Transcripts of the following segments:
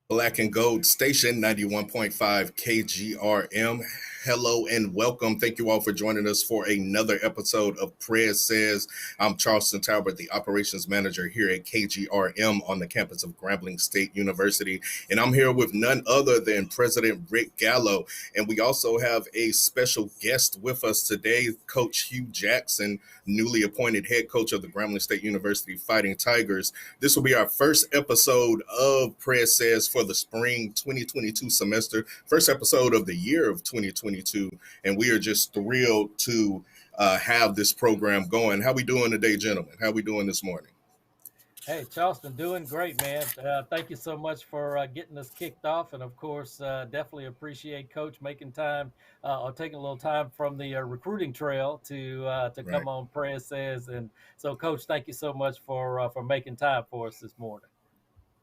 Black and Gold Station 91.5 KGRM. Hello and welcome. Thank you all for joining us for another episode of Prez Says. I'm Charleston Talbot, the operations manager here at KGRM on the campus of Grambling State University. And I'm here with none other than President Rick Gallot. And we also have a special guest with us today, Coach Hue Jackson, newly appointed head coach of the Grambling State University Fighting Tigers. This will be our first episode of Prez Says for the spring 2022 semester, first episode of the year of 2022, and we are just thrilled to have this program going. How we doing today, gentlemen? How we doing this morning? Hey, Charleston, doing great, man. Thank you so much for getting us kicked off. And of course, definitely appreciate Coach making time or taking a little time from the recruiting trail to Right. come on Prez Says. And so, Coach, thank you so much for making time for us this morning.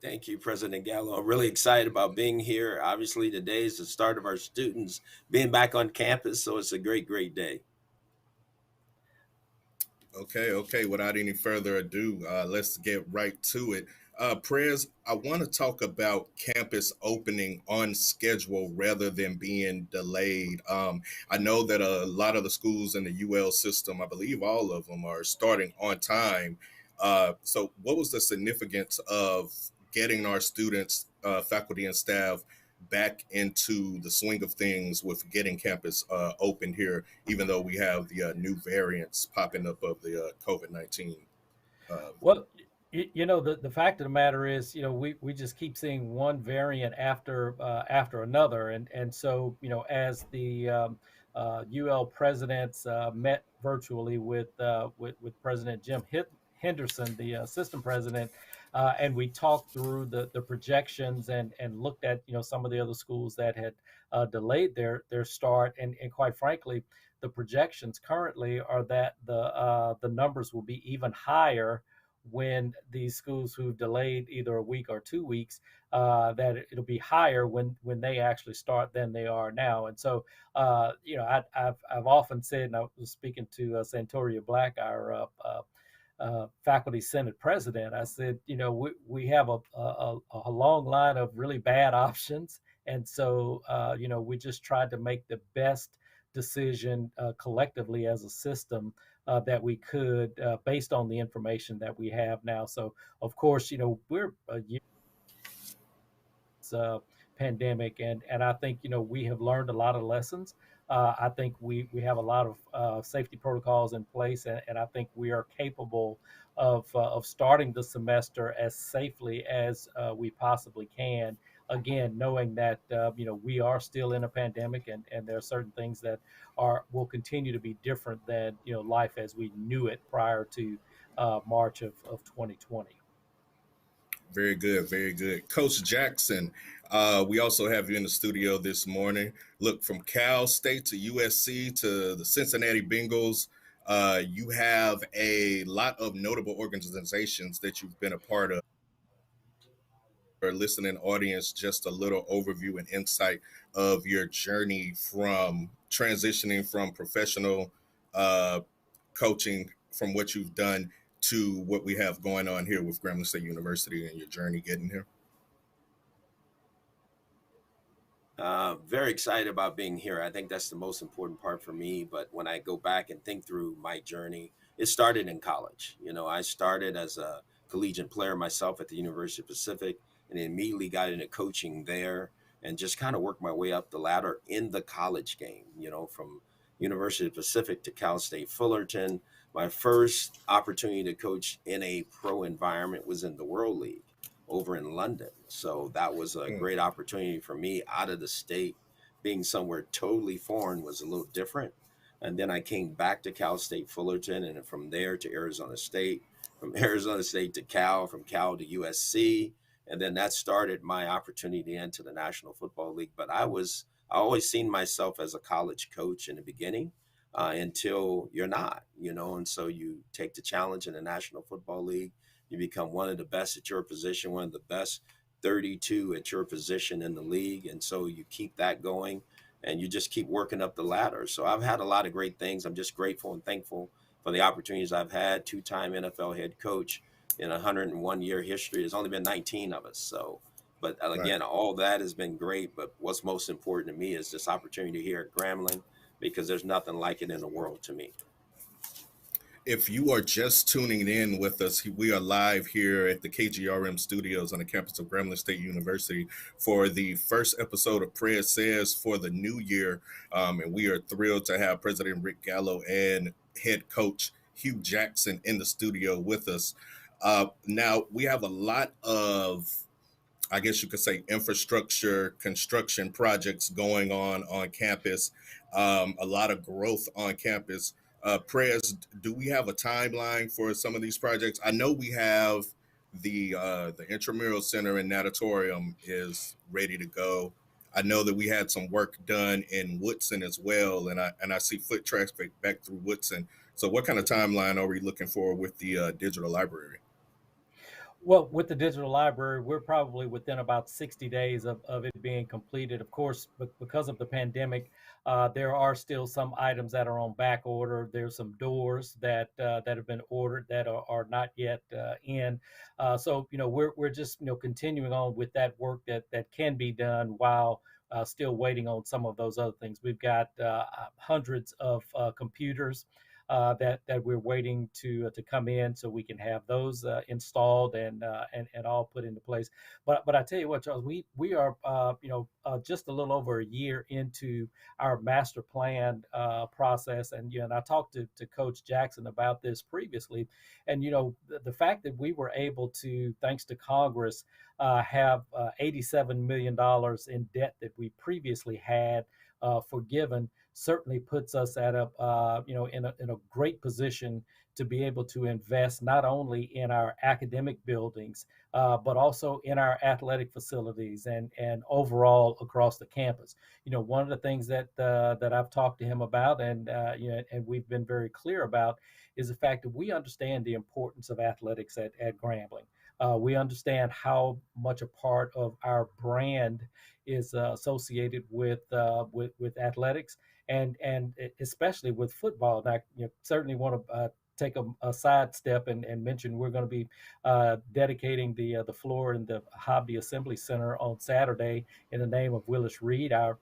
Thank you, President Gallo. I'm really excited about being here. Obviously, today is the start of our students being back on campus, so it's a great, great day. Okay. Without any further ado, let's get right to it. Prez, I want to talk about campus opening on schedule rather than being delayed. I know that a lot of the schools in the UL system, I believe all of them, are starting on time. So, what was the significance of getting our students, faculty, and staff back into the swing of things with getting campus open here, even though we have the new variants popping up of the COVID-19? Uh, Well, the fact of the matter is, we just keep seeing one variant after another, and so as the UL presidents met virtually with President Jim Henderson, the system president, and we talked through the projections and looked at some of the other schools that had delayed their start, and quite frankly, the projections currently are that the numbers will be even higher when these schools who've delayed either a week or 2 weeks, that it'll be higher when they actually start than they are now. And so, I've often said, and I was speaking to Santoria Black, our faculty senate president. I said, we have a long line of really bad options, and so we just tried to make the best decision collectively as a system that we could based on the information that we have now. So of course, we're a year uh, pandemic, and I think we have learned a lot of lessons. I think we have a lot of safety protocols in place, and I think we are capable of starting the semester as safely as we possibly can. Again, knowing that we are still in a pandemic, and there are certain things that are will continue to be different than life as we knew it prior to March of 2020. Very good, very good. Coach Jackson, we also have you in the studio this morning. Look, from Cal State to USC to the Cincinnati Bengals, you have a lot of notable organizations that you've been a part of. Our listening audience, just a little overview and insight of your journey from transitioning from professional uh, coaching, from what you've done to what we have going on here with Grambling State University and your journey getting here. Very excited about being here. I think that's the most important part for me. But when I go back and think through my journey, it started in college. I started as a collegiate player myself at the University of Pacific and immediately got into coaching there and just kind of worked my way up the ladder in the college game, from University of Pacific to Cal State Fullerton. My first opportunity to coach in a pro environment was in the World League over in London. So that was a Mm. great opportunity for me out of the state. Being somewhere totally foreign was a little different. And then I came back to Cal State Fullerton, and then from there to Arizona State, from Arizona State to Cal, from Cal to USC. And then that started my opportunity into the National Football League. But I always seen myself as a college coach in the beginning until you're not, and so you take the challenge in the National Football League. You become one of the best at your position, one of the best 32 at your position in the league. And so you keep that going and you just keep working up the ladder. So I've had a lot of great things. I'm just grateful and thankful for the opportunities I've had. Two-time NFL head coach in a 101-year history. There's only been 19 of us. So But Right. again, all that has been great. But what's most important to me is this opportunity here at Grambling, because there's nothing like it in the world to me. If you are just tuning in with us, we are live here at the KGRM studios on the campus of Grambling State University for the first episode of Prez Says for the new year. And we are thrilled to have President Rick Gallot and head coach Hue Jackson in the studio with us. Now, we have a lot of, I guess you could say, infrastructure construction projects going on campus, a lot of growth on campus. Prez, do we have a timeline for some of these projects? I know we have the intramural center and natatorium is ready to go. I know that we had some work done in Woodson as well, and I see foot traffic back through Woodson. So, what kind of timeline are we looking for with the digital library? Well, with the digital library, we're probably within about 60 days of it being completed. Of course, because of the pandemic, there are still some items that are on back order. There's some doors that have been ordered that are not yet in. So, we're just, continuing on with that work that can be done while still waiting on some of those other things. We've got hundreds of computers that we're waiting to come in so we can have those installed and all put into place. But I tell you what, Charles, we are just a little over a year into our master plan process, and I talked to Coach Jackson about this previously, and the fact that we were able to, thanks to Congress, have $87 million in debt that we previously had forgiven certainly puts us at a in a great position to be able to invest not only in our academic buildings but also in our athletic facilities and overall across the campus. One of the things that I've talked to him about and we've been very clear about is the fact that we understand the importance of athletics at Grambling. We understand how much a part of our brand is associated with athletics and especially with football. And I certainly want to take a sidestep and mention we're going to be dedicating the floor in the Hobby Assembly Center on Saturday in the name of Willis Reed, our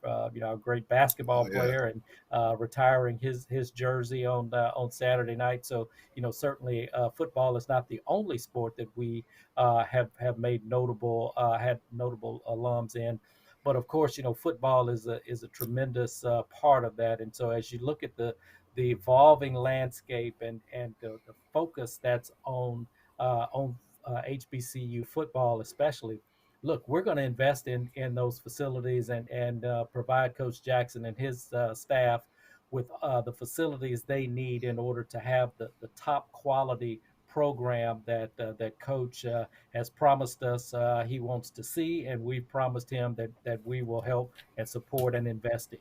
great basketball Oh yeah. player, and retiring his jersey on Saturday night. So certainly football is not the only sport that we have made notable had notable alums in. But of course, football is a tremendous part of that. And so as you look at the evolving landscape and the focus that's on HBCU football, especially, look, we're going to invest in those facilities and provide Coach Jackson and his staff with the facilities they need in order to have the top quality program that Coach has promised us he wants to see, and we've promised him that we will help and support and invest in.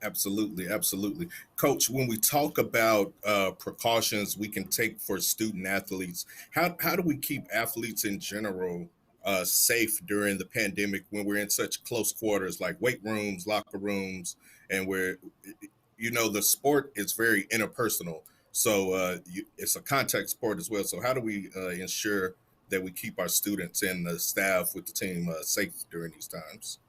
Absolutely, absolutely. Coach, when we talk about precautions we can take for student athletes, how do we keep athletes in general safe during the pandemic when we're in such close quarters like weight rooms, locker rooms, and where, the sport is very interpersonal. So it's a contact sport as well. So how do we ensure that we keep our students and the staff with the team safe during these times?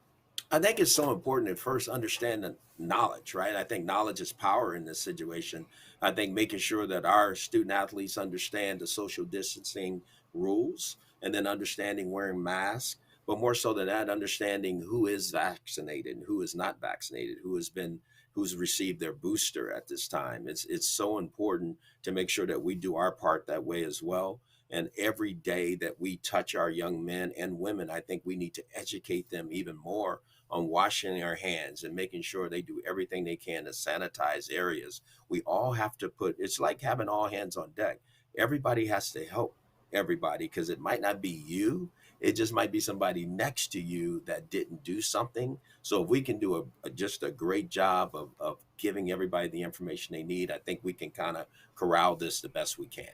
I think it's so important to first understand the knowledge, right? I think knowledge is power in this situation. I think making sure that our student athletes understand the social distancing rules and then understanding wearing masks, but more so than that, understanding who is vaccinated and who is not vaccinated, who's received their booster at this time. It's so important to make sure that we do our part that way as well. And every day that we touch our young men and women, I think we need to educate them even more on washing our hands and making sure they do everything they can to sanitize areas. We all have to it's like having all hands on deck. Everybody has to help everybody because it might not be you. It just might be somebody next to you that didn't do something. So if we can do just a great job of giving everybody the information they need, I think we can kind of corral this the best we can.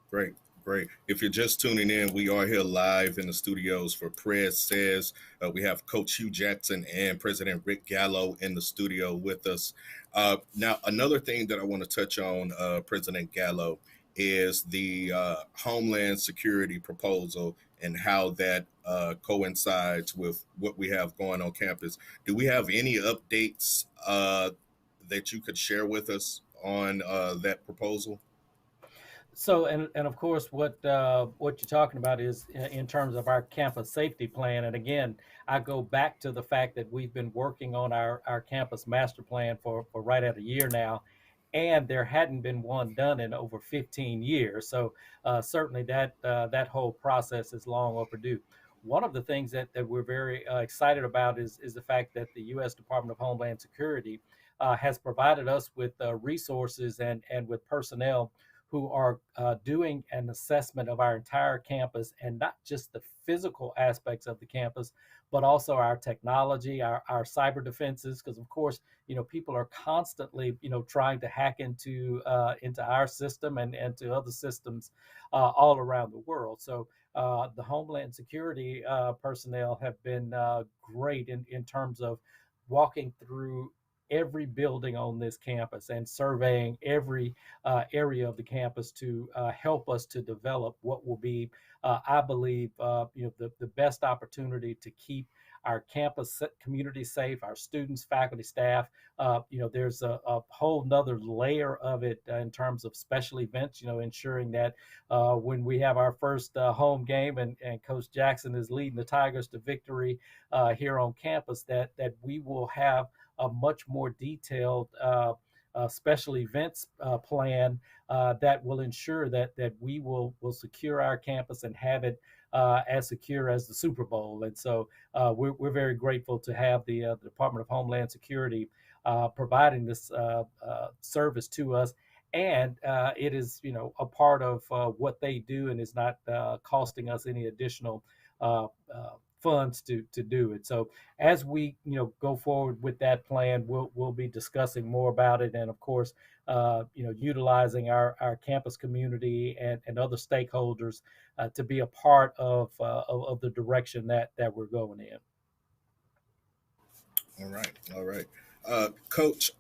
Great, great. If you're just tuning in, we are here live in the studios for Prez Says. We have Coach Hue Jackson and President Rick Gallot in the studio with us. Now, another thing that I want to touch on, President Gallot, is the Homeland Security proposal and how that coincides with what we have going on campus. Do we have any updates that you could share with us on that proposal? So, and of course, what you're talking about is in terms of our campus safety plan. And again, I go back to the fact that we've been working on our campus master plan for right at a year now, and there hadn't been one done in over 15 years. So certainly that whole process is long overdue. One of the things that we're very excited about is the fact that the U.S. Department of Homeland Security has provided us with resources and with personnel who are doing an assessment of our entire campus, and not just the physical aspects of the campus, but also our technology, our cyber defenses, because of course, people are constantly, trying to hack into our system and to other systems all around the world. So the Homeland Security personnel have been great in terms of walking through every building on this campus and surveying every area of the campus to help us to develop what will be, I believe, the best opportunity to keep our campus community safe, our students, faculty, staff. There's a whole nother layer of it in terms of special events, ensuring that when we have our first home game and Coach Jackson is leading the Tigers to victory here on campus, that we will have a much more detailed special events plan that will ensure that we will secure our campus and have it as secure as the Super Bowl. And so we're very grateful to have the Department of Homeland Security providing this service to us. And it is, a part of what they do, and is not costing us any additional funds to do it. So as we go forward with that plan, we'll be discussing more about it, and of course utilizing our campus community and other stakeholders to be a part of the direction that we're going in. All right, Coach.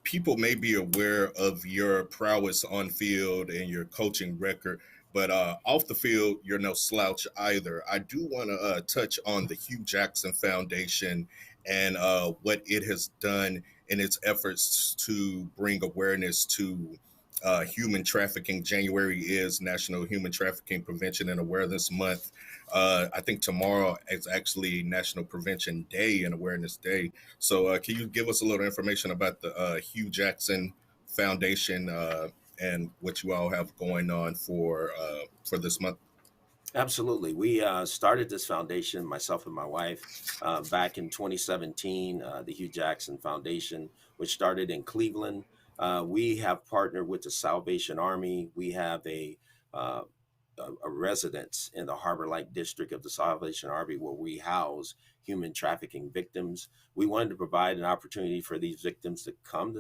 People may be aware of your prowess on field and your coaching record, but off the field, you're no slouch either. I do want to touch on the Hue Jackson Foundation and what it has done in its efforts to bring awareness to human trafficking. January is National Human Trafficking Prevention and Awareness Month. I think tomorrow is actually National Prevention Day and Awareness Day. So can you give us a little information about the Hue Jackson Foundation and what you all have going on for this month? Absolutely. We started this foundation, myself and my wife, back in 2017, the Hue Jackson Foundation, which started in Cleveland. We have partnered with the Salvation Army. We have uh, a residence in the Harbor Light District of the Salvation Army where we house human trafficking victims. We wanted to provide an opportunity for these victims to come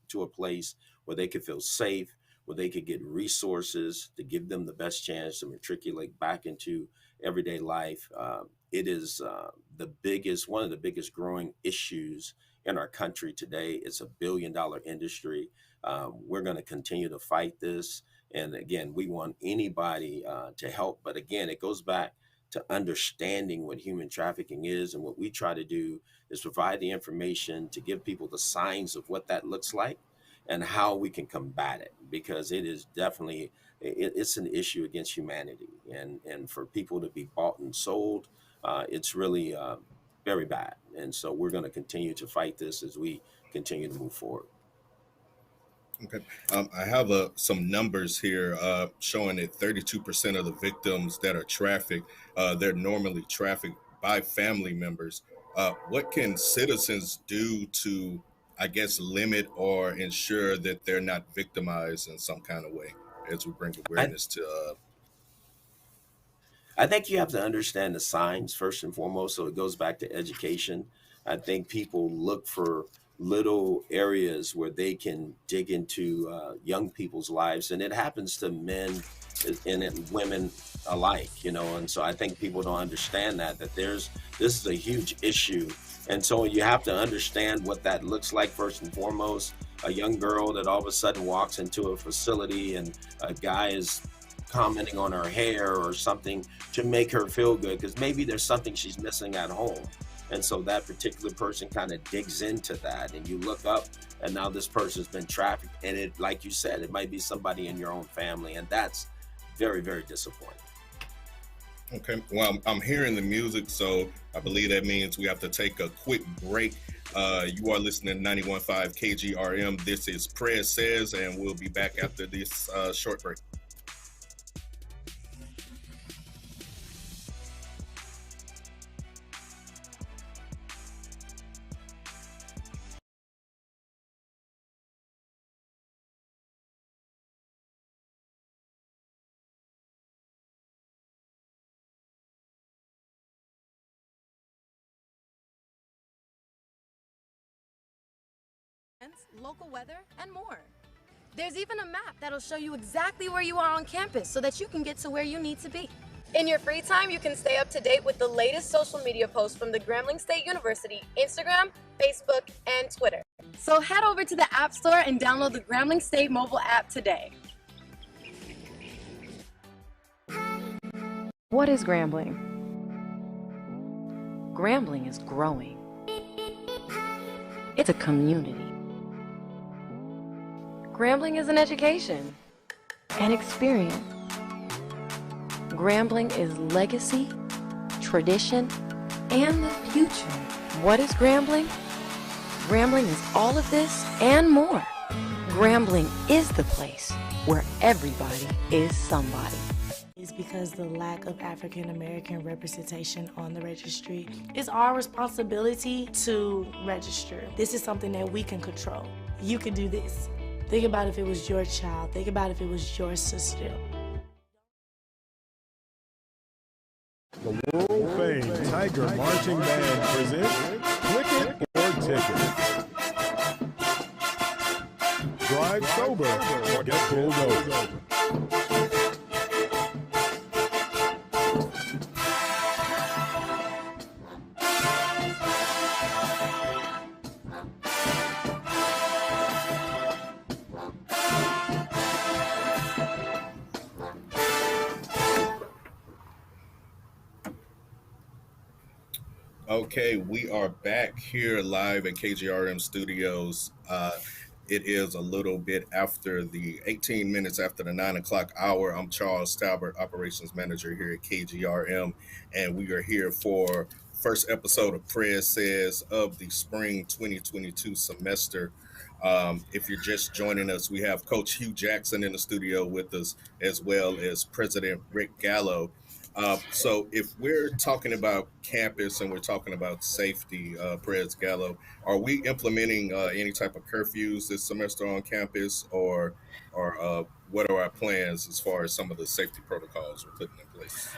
to a place where they could feel safe, where they could get resources to give them the best chance to matriculate back into everyday life. It is one of the biggest growing issues in our country today. It's a billion-dollar industry. We're going to continue to fight this. And again, we want anybody to help. But again, it goes back to understanding what human trafficking is. And what we try to do is provide the information to give people the signs of what that looks like and how we can combat it, because it is definitely, it's an issue against humanity. And for people to be bought and sold, it's really very bad. And so we're going to continue to fight this as we continue to move forward. Okay. I have some numbers here showing that 32% of the victims that are trafficked, they're normally trafficked by family members. What can citizens do to, I guess, limit or ensure that they're not victimized in some kind of way as we bring awareness to? I think you have to understand the signs first and foremost. So it goes back to education. I think people look for little areas where they can dig into young people's lives, and it happens to men and women alike, and so I think people don't understand that this is a huge issue. And so you have to understand what that looks like first and foremost. a young girl that all of a sudden walks into a facility and a guy is commenting on her hair or something to make her feel good because maybe there's something she's missing at home. And so that particular person kind of digs into that, and you look up, and now this person's been trafficked. And it, like you said, it might be somebody in your own family, and that's very, very disappointing. Okay, well, I'm hearing the music, so I believe that means we have to take a quick break. You are listening to 91.5 KGRM. This is Prez Says, and we'll be back after this short break. Local weather, and more. There's even a map that'll show you exactly where you are on campus so that you can get to where you need to be. In your free time, you can stay up to date with the latest social media posts from the Grambling State University, Instagram, Facebook, and Twitter. So head over to the App Store and download the Grambling State mobile app today. What is Grambling? Grambling is growing. It's a community. Grambling is an education, an experience. Grambling is legacy, tradition, and the future. What is Grambling? Grambling is all of this and more. Grambling is the place where everybody is somebody. Is because the lack of African American representation on the registry. It's our responsibility to register. This is something that we can control. You can do this. Think about if it was your child. Think about if it was your sister. The world-famed Tiger Marching Band presents Click It or Ticket. Drive sober or get pulled over. Okay, we are back here live at KGRM Studios. It is a little bit after the 18 minutes after the 9 o'clock hour. I'm Charles Talbert, Operations Manager here at KGRM, and we are here for first episode of Prez Says of the spring 2022 semester. If you're just joining us, we have Coach Hue Jackson in the studio with us, as well as President Rick Gallot. So if we're talking about campus and we're talking about safety, Prez Gallot, are we implementing any type of curfews this semester on campus, or what are our plans as far as some of the safety protocols we're putting in place?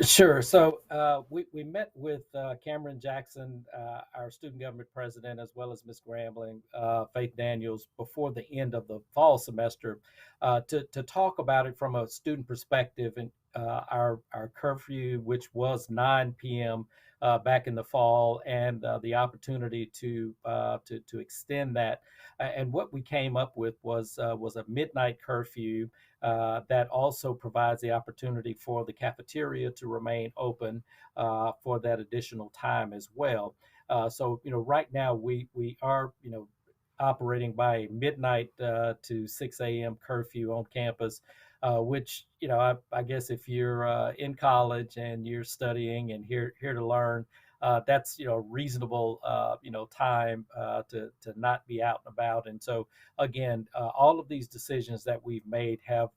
Sure. So we met with Cameron Jackson, our student government president, as well as Ms. Grambling, Faith Daniels, before the end of the fall semester to talk about it from a student perspective, and our curfew, which was 9 p.m. Back in the fall, and the opportunity to extend that. And what we came up with was a midnight curfew. That also provides the opportunity for the cafeteria to remain open for that additional time as well. So, right now we are, operating by a midnight to 6 a.m. curfew on campus, which, I guess if you're in college and you're studying and here to learn, that's reasonable time to not be out and about. And so again, all of these decisions that we've made have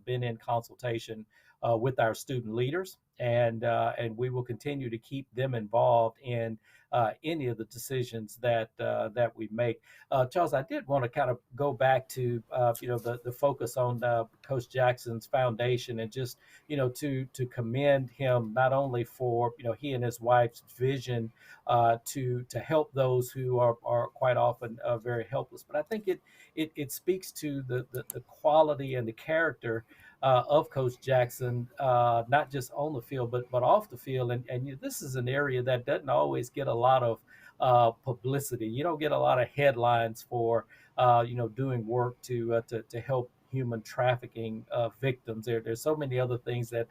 been in consultation with our student leaders, and we will continue to keep them involved in any of the decisions that we make. Charles, I did want to kind of go back to the focus on Coach Jackson's foundation, and just to commend him not only for he and his wife's vision to help those who are quite often very helpless, but I think it speaks to the quality and the character of Coach Jackson, not just on the field, but off the field. And this is an area that doesn't always get a lot of publicity. You don't get a lot of headlines for doing work to help human trafficking victims. There's so many other things that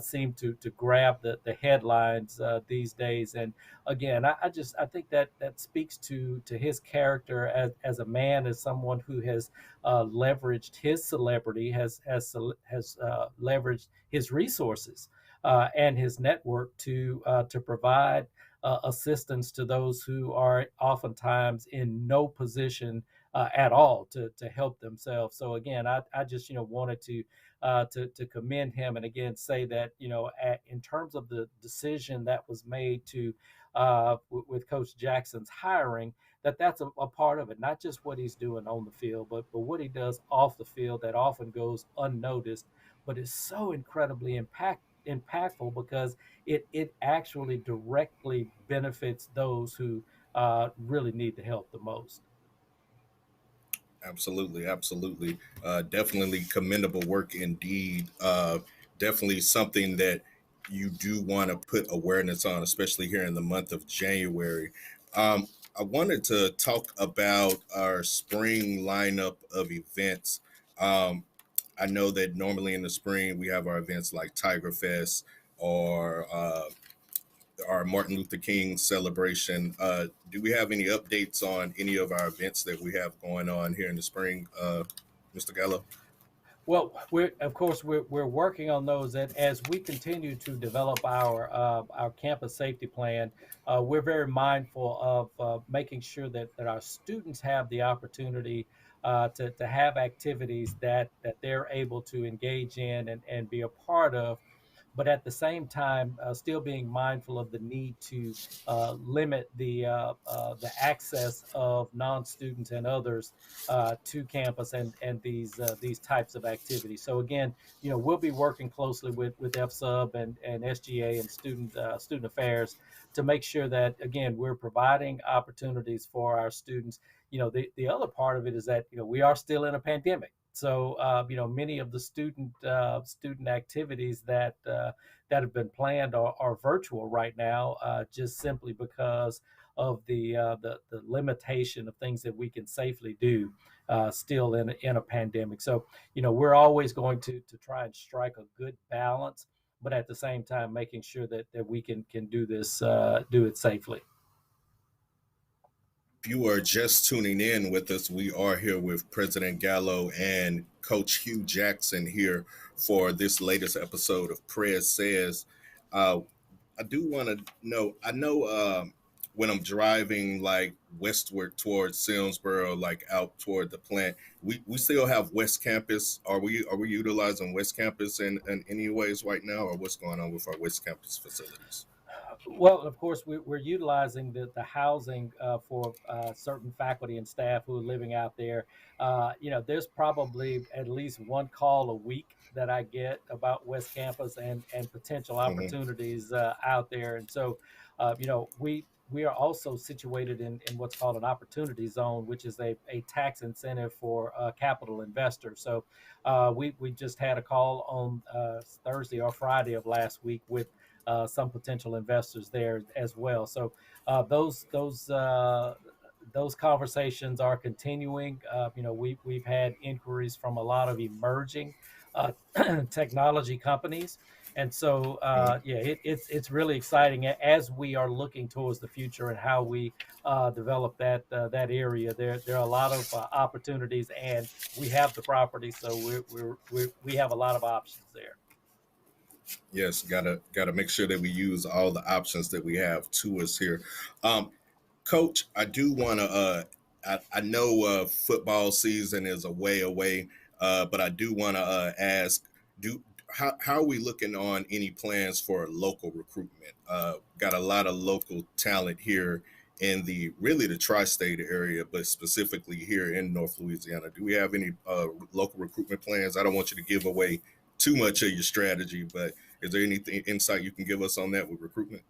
seem to grab the headlines these days. And again, I think that speaks to his character as a man, as someone who has leveraged his celebrity, has leveraged his resources and his network to provide assistance to those who are oftentimes in no position at all to help themselves. So again, I just wanted to commend him, and again say that in terms of the decision that was made to with Coach Jackson's hiring, that's a part of it. Not just what he's doing on the field, but what he does off the field that often goes unnoticed, but is so incredibly impactful because it actually directly benefits those who really need the help the most. Absolutely, absolutely. Definitely commendable work indeed. Definitely something that you do want to put awareness on, especially here in the month of January. I wanted to talk about our spring lineup of events. Um, I know that normally in the spring we have our events like Tiger Fest or our Martin Luther King celebration. Do we have any updates on any of our events that we have going on here in the spring, Mr. Gallo? Well, we're working on those, and as we continue to develop our campus safety plan, we're very mindful of making sure that our students have the opportunity to have activities that they're able to engage in and be a part of, but at the same time, still being mindful of the need to limit the access of non-students and others to campus and these types of activities. So again, we'll be working closely with FSUB and SGA and student affairs to make sure that again we're providing opportunities for our students. The other part of it is that we are still in a pandemic. So many of the student activities that have been planned are virtual right now, just simply because of the limitation of things that we can safely do still in a pandemic. So we're always going to try and strike a good balance, but at the same time making sure that we can do this do it safely. If you are just tuning in with us, we are here with President Gallo and Coach Hue Jackson here for this latest episode of Prez Says. Uh, I do want to know, I know when I'm driving like westward towards Silmsboro, like out toward the plant, we still have West Campus. Are we utilizing West Campus in any ways right now, or what's going on with our West Campus facilities? Well, of course, we're utilizing the housing for certain faculty and staff who are living out there. There's probably at least one call a week that I get about West Campus and potential Mm-hmm. opportunities out there. And so, we are also situated in what's called an opportunity zone, which is a tax incentive for capital investors. So we just had a call on Thursday or Friday of last week with some potential investors there as well. So those conversations are continuing. We've had inquiries from a lot of emerging technology companies, and so yeah, it's really exciting as we are looking towards the future and how we develop that area. There are a lot of opportunities, and we have the property, so we have a lot of options there. Yes, gotta make sure that we use all the options that we have to us here. Um, Coach, I do want to. I know football season is a way away, but I do want to ask: Do how are we looking on any plans for local recruitment? Got a lot of local talent here in the tri-state area, but specifically here in North Louisiana. Do we have any local recruitment plans? I don't want you to give away too much of your strategy, but is there anything insight you can give us on that with recruitment?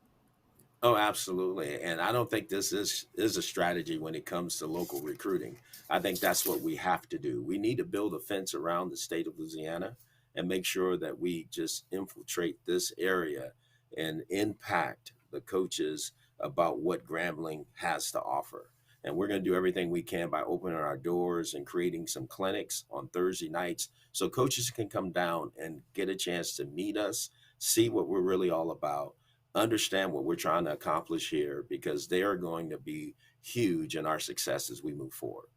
Oh, absolutely. And I don't think this is a strategy when it comes to local recruiting. I think that's what we have to do. We need to build a fence around the state of Louisiana and make sure that we just infiltrate this area and impact the coaches about what Grambling has to offer. And we're going to do everything we can by opening our doors and creating some clinics on Thursday nights so coaches can come down and get a chance to meet us, see what we're really all about, understand what we're trying to accomplish here, because they are going to be huge in our success as we move forward.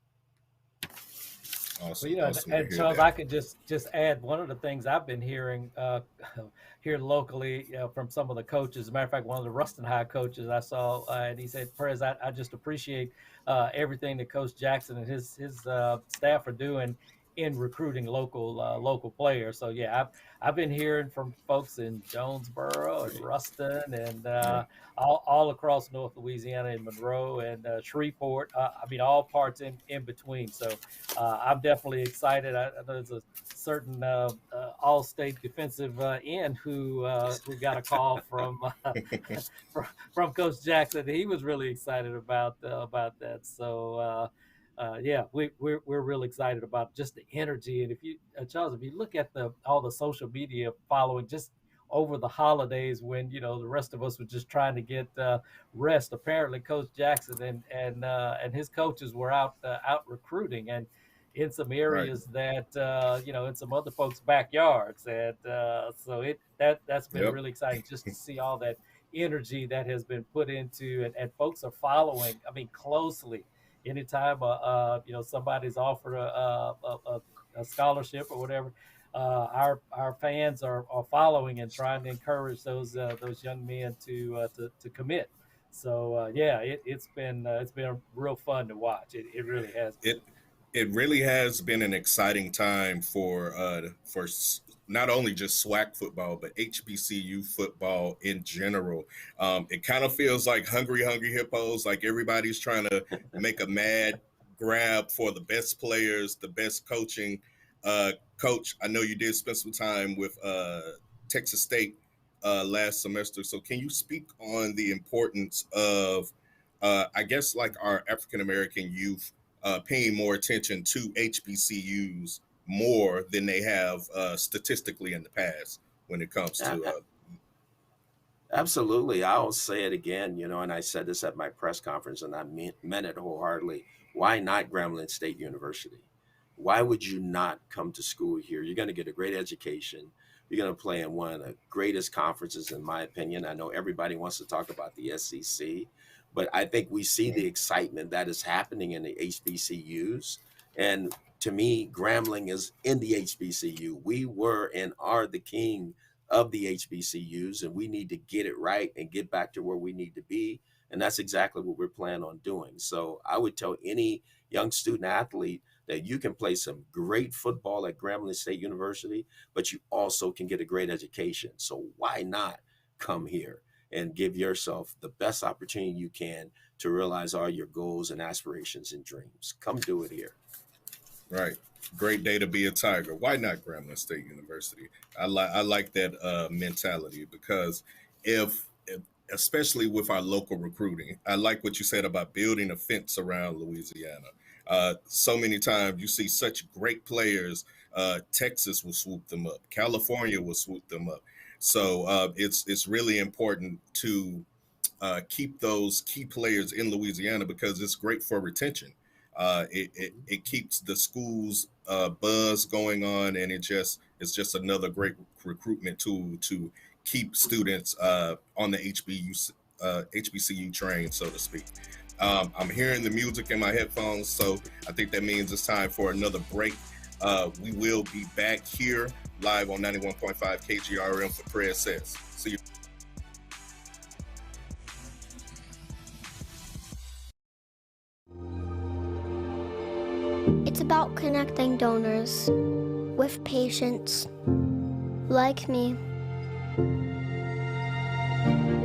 Awesome. Well, you know, Awesome and to hear Charles, that. I could just add one of the things I've been hearing here locally from some of the coaches. As a matter of fact, one of the Ruston High coaches I saw, and he said, "Prez, I just appreciate everything that Coach Jackson and his staff are doing in recruiting local players." So yeah, I've been hearing from folks in Jonesboro and Ruston and all across North Louisiana and Monroe and Shreveport. I mean, all parts in between. So I'm definitely excited. I know there's a certain all-state defensive end who got a call from Coach Jackson. He was really excited about that. So yeah, we're really excited about just the energy. And if you, Charles, if you look at all the social media following just over the holidays when the rest of us were just trying to get rest, apparently Coach Jackson and his coaches were out recruiting and in some Right. areas that in some other folks' backyards, and so that's been Yep. really exciting just to see all that energy that has been put into, and folks are following. I mean, closely. Anytime somebody's offered a scholarship or whatever, our fans are following and trying to encourage those young men to commit. So yeah, it's been real fun to watch. It really has been. It really has been an exciting time for not only just SWAC football but HBCU football in general. It kind of feels like hungry hippos. Like everybody's trying to make a mad grab for the best players, the best coaching. Coach, I know you did spend some time with Texas State last semester. So can you speak on the importance of, I guess, like our African American youth paying more attention to HBCUs more than they have statistically in the past when it comes to Absolutely. I'll say it again, and I said this at my press conference and I meant it wholeheartedly. Why not Grambling State University? Why would you not come to school here? You're going to get a great education. You're going to play in one of the greatest conferences, in my opinion. I know everybody wants to talk about the SEC, but I think we see the excitement that is happening in the HBCUs. And to me, Grambling is in the HBCU. We were and are the king of the HBCUs, and we need to get it right and get back to where we need to be. And that's exactly what we're planning on doing. So I would tell any young student athlete that you can play some great football at Grambling State University, but you also can get a great education. So why not come here and give yourself the best opportunity you can to realize all your goals and aspirations and dreams? Come do it here. Right. Great day to be a Tiger. Why not Grambling State University? I like that mentality because if especially with our local recruiting, I like what you said about building a fence around Louisiana. So many times you see such great players. Texas will swoop them up. California will swoop them up. So it's really important to keep those key players in Louisiana because it's great for retention. It keeps the schools buzz going on, and it's just another great recruitment tool to keep students on the HBCU train, so to speak. I'm hearing the music in my headphones, so I think that means it's time for another break. We will be back here live on 91.5 KGRM for Prez Says. See you. It's about connecting donors with patients like me.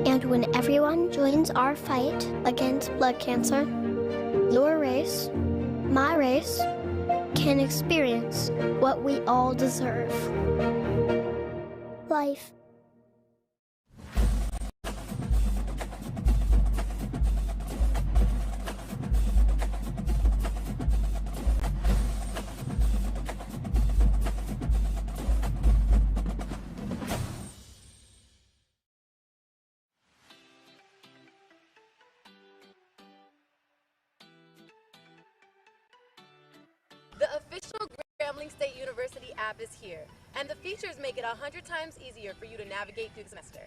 And when everyone joins our fight against blood cancer, your race, my race, can experience what we all deserve. Life. The official Grambling State University app is here, and the features make it 100 times easier for you to navigate through the semester.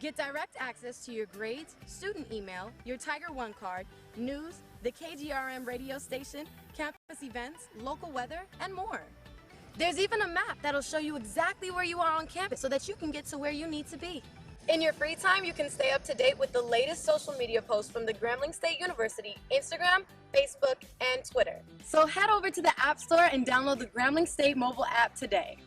Get direct access to your grades, student email, your Tiger One card, news, the KGRM radio station, campus events, local weather, and more. There's even a map that'll show you exactly where you are on campus so that you can get to where you need to be. In your free time, you can stay up to date with the latest social media posts from the Grambling State University, Instagram, Facebook, and Twitter. So head over to the App Store and download the Grambling State mobile app today.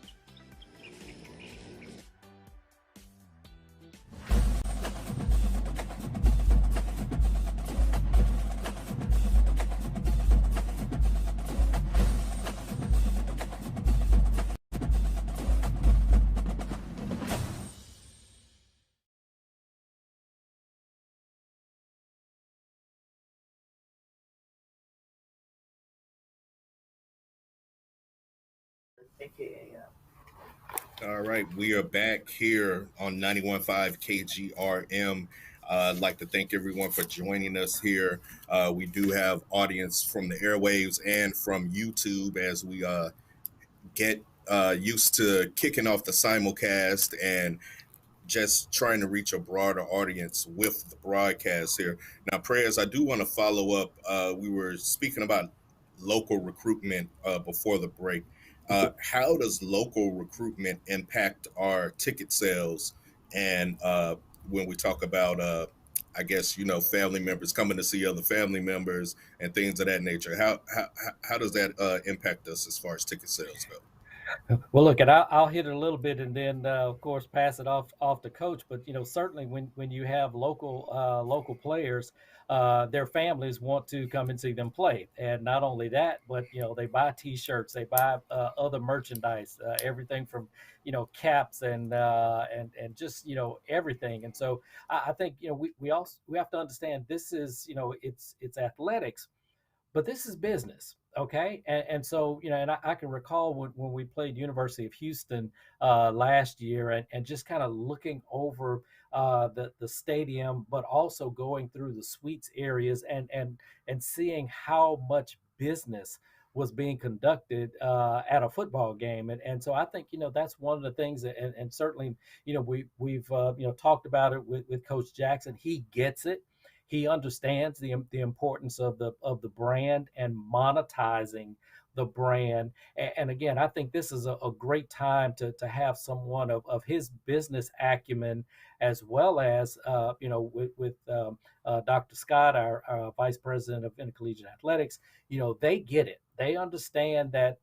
All right, we are back here on 91.5 KGRM. I'd like to thank everyone for joining us here. We do have audience from the airwaves and from YouTube as we get used to kicking off the simulcast and just trying to reach a broader audience with the broadcast here. Now, Prez, I do want to follow up. We were speaking about local recruitment before the break. How does local recruitment impact our ticket sales? And when we talk about, I guess, family members coming to see other family members and things of that nature, how does that impact us as far as ticket sales go? Well, look, and I'll hit it a little bit, and then of course pass it off to Coach. But certainly when you have local players, their families want to come and see them play, and not only that, but they buy T-shirts, they buy other merchandise, everything from caps and just everything. And so I think we have to understand this is it's athletics, but this is business. Okay. And so, and I can recall when we played University of Houston last year and just kind of looking over the stadium, but also going through the suites areas and seeing how much business was being conducted at a football game. And so I think, that's one of the things and certainly, we've talked about it with Coach Jackson. He gets it. He understands the importance of the brand and monetizing the brand. And again, I think this is a great time to have someone of his business acumen, as well as with Dr. Scott, our Vice President of Intercollegiate Athletics. They get it. They understand that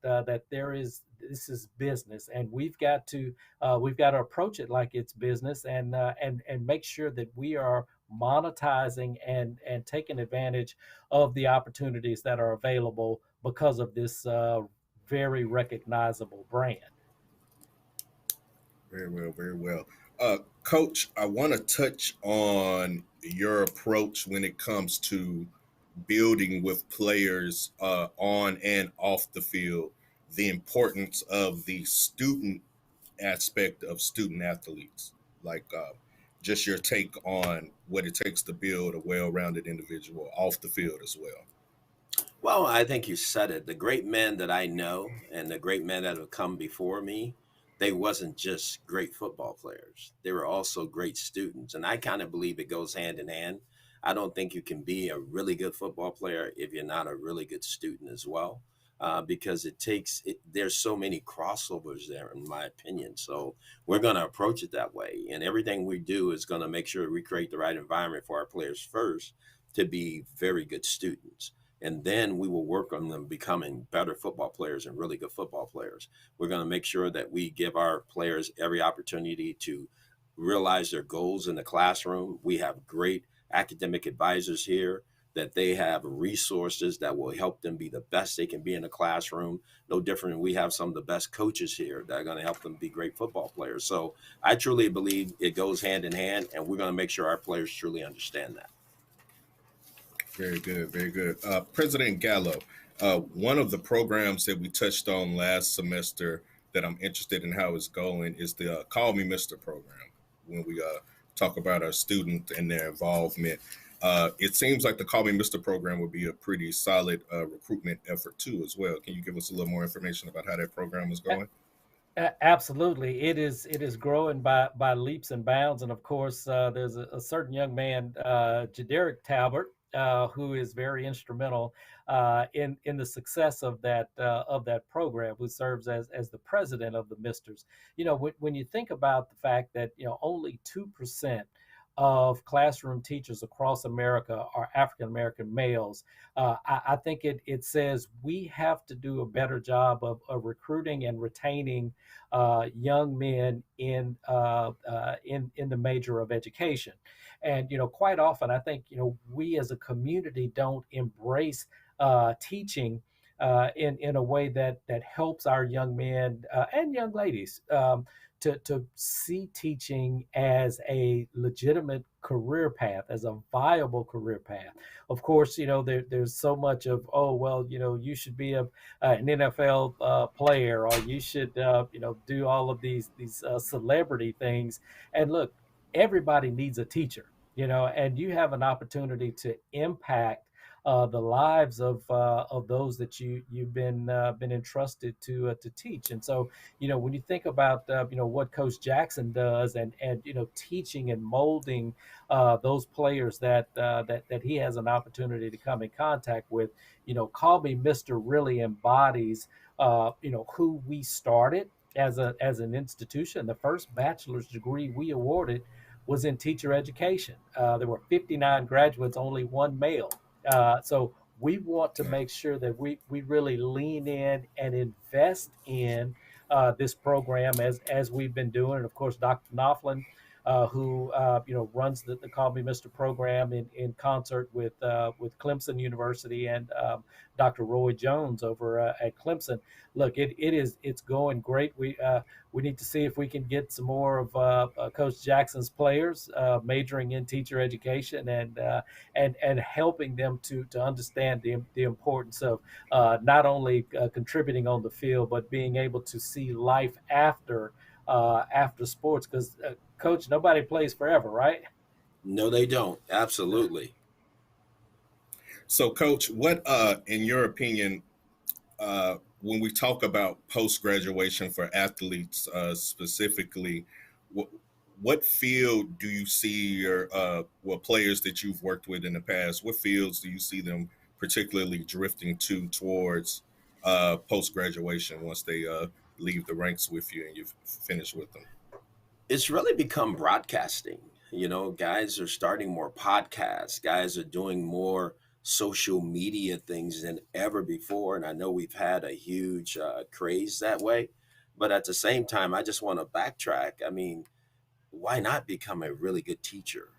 this is business, and we've got to approach it like it's business, and make sure that we are monetizing and taking advantage of the opportunities that are available because of this very recognizable brand. Very well, very well. Coach, I want to touch on your approach when it comes to building with players on and off the field, the importance of the student aspect of student athletes, like just your take on what it takes to build a well-rounded individual off the field as well. Well, I think you said it. The great men that I know and the great men that have come before me, they wasn't just great football players. They were also great students. And I kind of believe it goes hand in hand. I don't think you can be a really good football player if you're not a really good student as well. Because there's so many crossovers there, in my opinion. So we're going to approach it that way. And everything we do is going to make sure we create the right environment for our players first to be very good students. And then we will work on them becoming better football players and really good football players. We're going to make sure that we give our players every opportunity to realize their goals in the classroom. We have great academic advisors here, that they have resources that will help them be the best they can be in the classroom. No different. We have some of the best coaches here that are going to help them be great football players. So I truly believe it goes hand in hand, and we're going to make sure our players truly understand that. Very good, very good. President Gallot, one of the programs that we touched on last semester that I'm interested in how it's going is the Call Me Mr. program, when we talk about our students and their involvement. It seems like the Call Me Mr. program would be a pretty solid recruitment effort too, as well. Can you give us a little more information about how that program is going? Absolutely, it is growing by leaps and bounds, and of course, there's a certain young man, Jaderick Talbert, who is very instrumental in the success of that program, who serves as the president of the Misters. When you think about the fact that only 2% of classroom teachers across America are African American males, I think it says we have to do a better job of recruiting and retaining young men in the major of education. And quite often, I think we as a community don't embrace teaching in a way that helps our young men and young ladies to see teaching as a legitimate career path, as a viable career path. Of course, there's so much of, oh, well, you should be an NFL player, or you should do all of these celebrity things. And look, everybody needs a teacher, and you have an opportunity to impact the lives of those that you've been entrusted to teach. And so, when you think about what Coach Jackson does, and teaching and molding those players that he has an opportunity to come in contact with, Call Me Mr. really embodies who we started as an institution. The first bachelor's degree we awarded was in teacher education. There were 59 graduates, only one male. So we want to make sure that we really lean in and invest in this program as we've been doing. And of course, Dr. Knopflin, who runs the Call Me Mr. program in concert with Clemson University, and Dr. Roy Jones over at Clemson. Look, it's going great. We need to see if we can get some more of Coach Jackson's players majoring in teacher education, and helping them to understand the importance of not only contributing on the field, but being able to see life after sports. Because Coach, nobody plays forever, right? No, they don't. Absolutely. So, Coach, what, in your opinion, when we talk about post graduation for athletes specifically, what field do you see your players that you've worked with in the past? What fields do you see them particularly drifting towards post graduation once they leave the ranks with you and you've finished with them? It's really become broadcasting. Guys are starting more podcasts. Guys are doing more social media things than ever before. And I know we've had a huge craze that way. But at the same time, I just want to backtrack. I mean, why not become a really good teacher?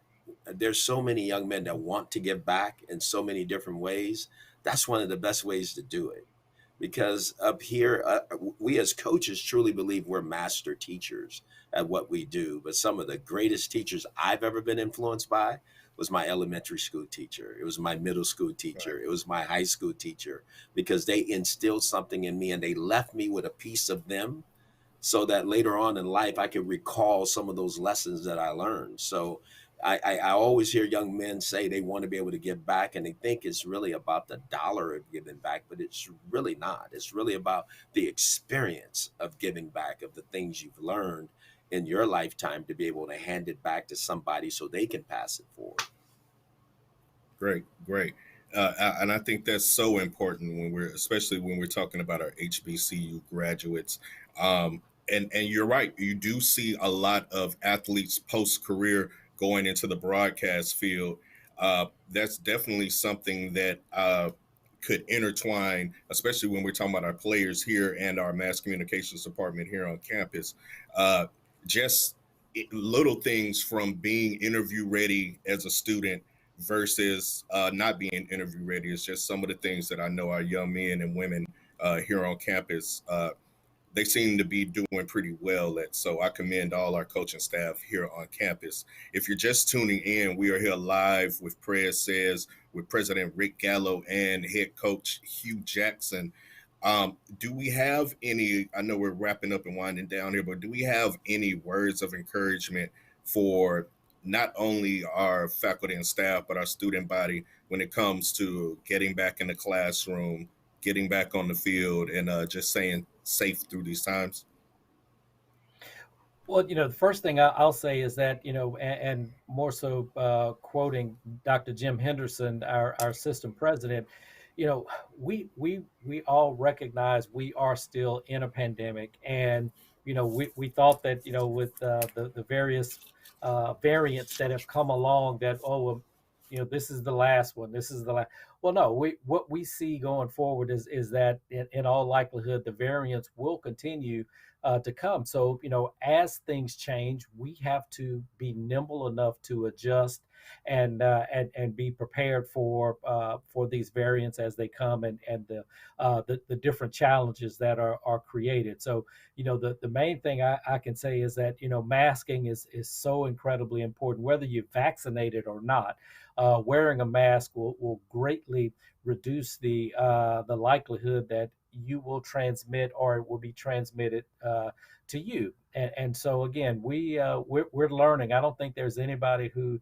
There's so many young men that want to give back in so many different ways. That's one of the best ways to do it. Because up here, we as coaches truly believe we're master teachers at what we do. But some of the greatest teachers I've ever been influenced by was my elementary school teacher. It was my middle school teacher. It was my high school teacher, because they instilled something in me and they left me with a piece of them, so that later on in life I could recall some of those lessons that I learned. So I always hear young men say they want to be able to give back, and they think it's really about the dollar of giving back, but it's really not. It's really about the experience of giving back, of the things you've learned in your lifetime, to be able to hand it back to somebody so they can pass it forward. Great. And I think that's so important especially when we're talking about our HBCU graduates. And you're right. You do see a lot of athletes post career going into the broadcast field. That's definitely something that could intertwine, especially when we're talking about our players here and our mass communications department here on campus. Just little things from being interview ready as a student versus not being interview ready. It's just some of the things that I know our young men and women here on campus, they seem to be doing pretty well at. So I commend all our coaching staff here on campus. If you're just tuning in, we are here live with Prez Says, with President Rick Gallot and head coach Hue Jackson. Do we have any, I know we're wrapping up and winding down here, but do we have any words of encouragement for not only our faculty and staff, but our student body when it comes to getting back in the classroom, getting back on the field, and just staying safe through these times? Well, the first thing I'll say is that, and more so quoting Dr. Jim Henderson, our system president, you know, we all recognize we are still in a pandemic, and we thought that with the various variants that have come along that well, this is the last one, this is the last. Well, no, what we see going forward is that in all likelihood the variants will continue to come. So, as things change, we have to be nimble enough to adjust and be prepared for these variants as they come and the different challenges that are created. So, the main thing I can say is that masking is so incredibly important, whether you're vaccinated or not. Wearing a mask will greatly reduce the likelihood that you will transmit or it will be transmitted to you. And so again, we're learning. I don't think there's anybody who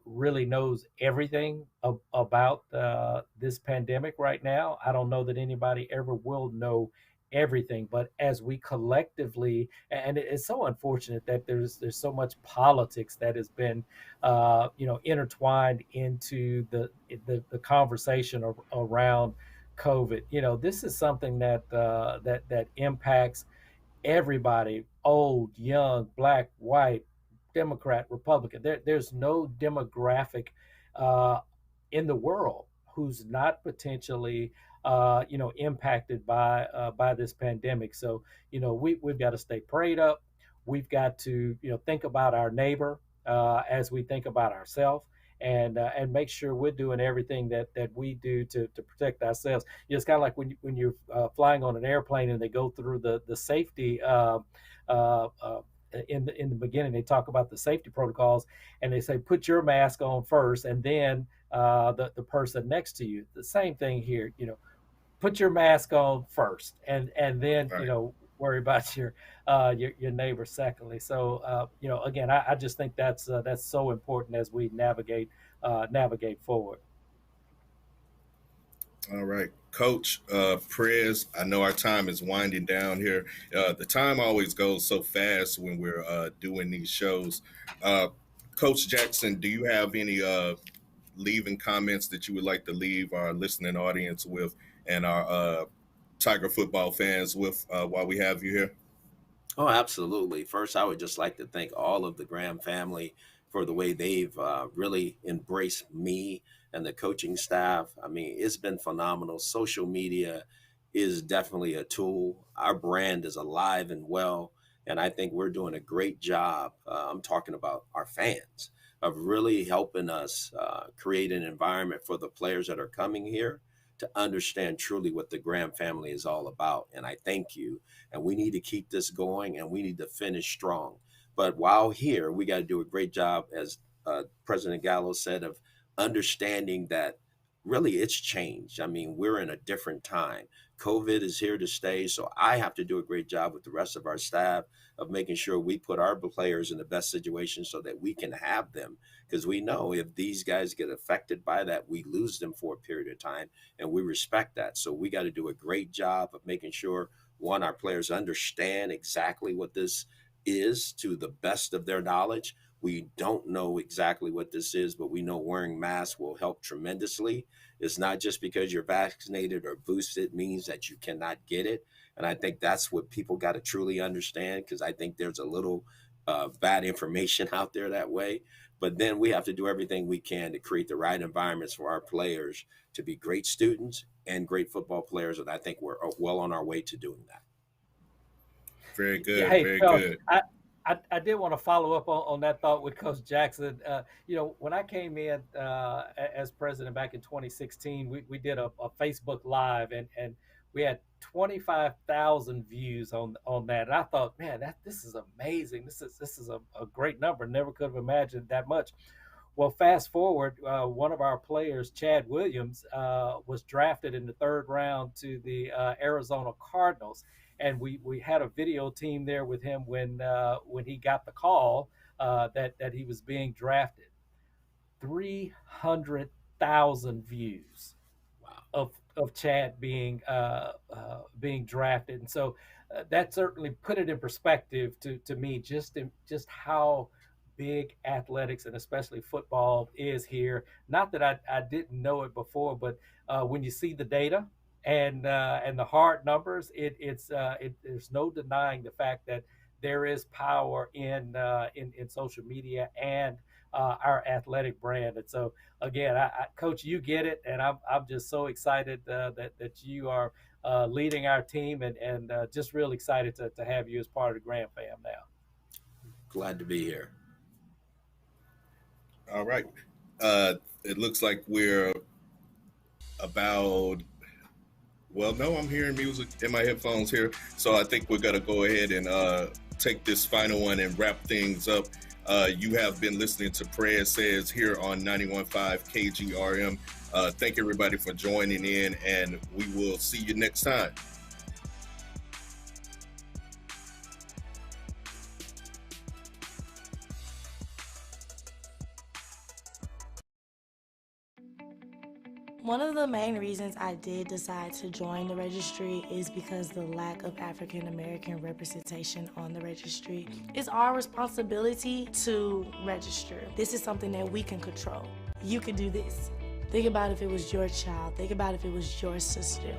really knows everything about this pandemic right now. I don't know that anybody ever will know everything, but as we collectively, and it's so unfortunate that there's so much politics that has been intertwined into the conversation around COVID. This is something that impacts everybody, old, young, black, white, Democrat, Republican. There's no demographic uh, in the world who's not potentially impacted by this pandemic. So we've got to stay prayed up. We've got to think about our neighbor as we think about ourselves, and make sure we're doing everything that we do to protect ourselves. It's kind of like when you're flying on an airplane and they go through the safety. In the beginning, they talk about the safety protocols, and they say put your mask on first, and then the person next to you. The same thing here. Put your mask on first, and then Right. worry about your neighbor secondly. So again, I just think that's so important as we navigate forward. All right, Coach Prez. I know our time is winding down here. The time always goes so fast when we're doing these shows. Uh, Coach Jackson, do you have any leaving comments that you would like to leave our listening audience with and our Tiger football fans with while we have you here? Oh, absolutely. First, I would just like to thank all of the Graham family for the way they've really embraced me and the coaching staff. I mean, it's been phenomenal. Social media is definitely a tool. Our brand is alive and well. And I think we're doing a great job. I'm talking about our fans of really helping us create an environment for the players that are coming here to understand truly what the Graham family is all about. And I thank you, and we need to keep this going and we need to finish strong. But while here, we got to do a great job, as President Gallo said, of understanding that really it's changed. I mean, we're in a different time. COVID is here to stay. So I have to do a great job with the rest of our staff of making sure we put our players in the best situation so that we can have them. Because we know if these guys get affected by that, we lose them for a period of time, and we respect that. So we got to do a great job of making sure, one, our players understand exactly what this is to the best of their knowledge. We don't know exactly what this is, but we know wearing masks will help tremendously. It's not just because you're vaccinated or boosted means that you cannot get it. And I think that's what people got to truly understand, because I think there's a little bad information out there that way. But then we have to do everything we can to create the right environments for our players to be great students and great football players. And I think we're well on our way to doing that. Very Yeah, good. hey, Very Charles, good. I did want to follow up on that thought with Coach Jackson. When I came in as president back in 2016, we did a Facebook Live, and we had 25,000 views on that. And I thought, man, this is amazing. This is a great number. Never could have imagined that much. Well, fast forward, one of our players, Chad Williams, was drafted in the third round to the Arizona Cardinals, and we had a video team there with him when he got the call that he was being drafted. 300,000 views of Chad being drafted, and so that certainly put it in perspective to me, just how big athletics and especially football is here. Not that I didn't know it before, but when you see the data and the hard numbers, there's no denying the fact that there is power in social media and our athletic brand. And so again, Coach, you get it, and I'm just so excited that you are leading our team, and just real excited to have you as part of the Graham fam now. Glad to be here. All right. It looks like we're about, well, no, I'm hearing music in my headphones here. So I think we're going to go ahead and take this final one and wrap things up. You have been listening to Prez Says here on 91.5 KGRM. Thank everybody for joining in, and we will see you next time. One of the main reasons I did decide to join the registry is because the lack of African American representation on the registry. It's our responsibility to register. This is something that we can control. You can do this. Think about if it was your child. Think about if it was your sister.